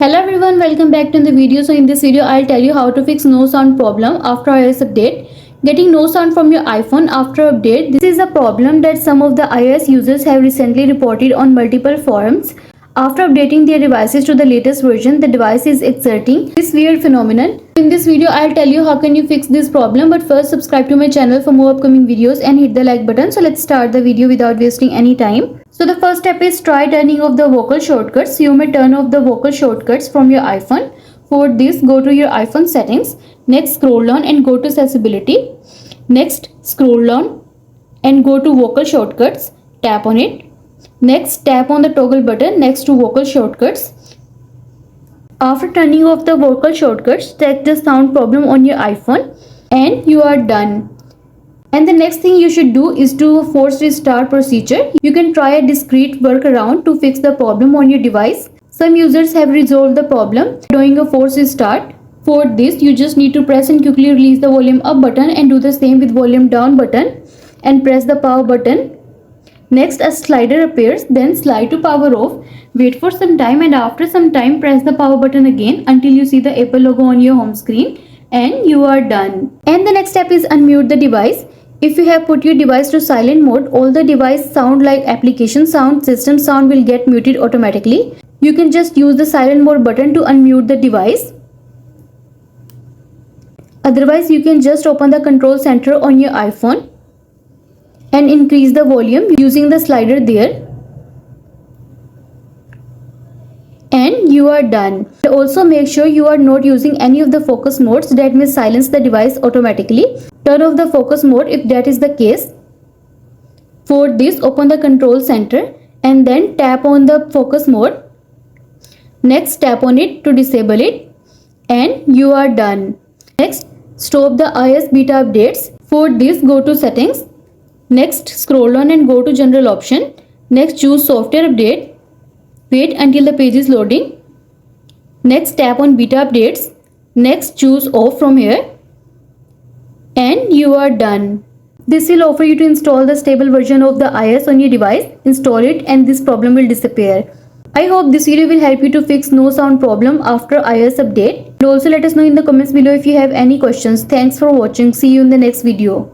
Hello everyone, welcome back to the video. So in this video I'll tell you how to fix no sound problem after iOS update. Getting no sound from your iPhone after update. This is a problem that some of the iOS users have recently reported on multiple forums. After updating their devices to the latest version, the device is exerting this weird phenomenon. In this video I'll tell you how can you fix this problem, but first subscribe to my channel for more upcoming videos and hit the like button. So let's start the video without wasting any time. So the first step is try turning off the vocal shortcuts. You may turn off the vocal shortcuts from your iPhone. For this, go to your iPhone settings. Next, scroll down and go to accessibility. Next, scroll down and go to vocal shortcuts. Tap on it. Next, tap on the toggle button next to vocal shortcuts. After turning off the vocal shortcuts, check the sound problem on your iPhone and you are done. And the next thing you should do is to force restart procedure. You can try a discrete workaround to fix the problem on your device. Some users have resolved the problem doing a force restart. For this, you just need to press and quickly release the volume up button and do the same with volume down button and press the power button. Next, a slider appears, then slide to power off. Wait for some time and after some time press the power button again until you see the Apple logo on your home screen and you are done. And the next step is unmute the device. If you have put your device to silent mode, all the device sound like application sound, system sound will get muted automatically. You can just use the silent mode button to unmute the device. Otherwise, you can just open the control center on your iPhone and increase the volume using the slider there. And you are done. Also make sure you are not using any of the focus modes that may silence the device automatically. Turn off the focus mode if that is the case. For this, open the control center and then tap on the focus mode. Next, tap on it to disable it and you are done. Next, stop the iOS beta updates. For this, go to settings. Next, scroll down and go to general option. Next, choose software update. Wait until the page is loading. Next, tap on beta updates. Next, choose off from here. And you are done. This will offer you to install the stable version of the iOS on your device. Install it and this problem will disappear. I hope this video will help you to fix no sound problem after iOS update. And also let us know in the comments below if you have any questions. Thanks for watching. See you in the next video.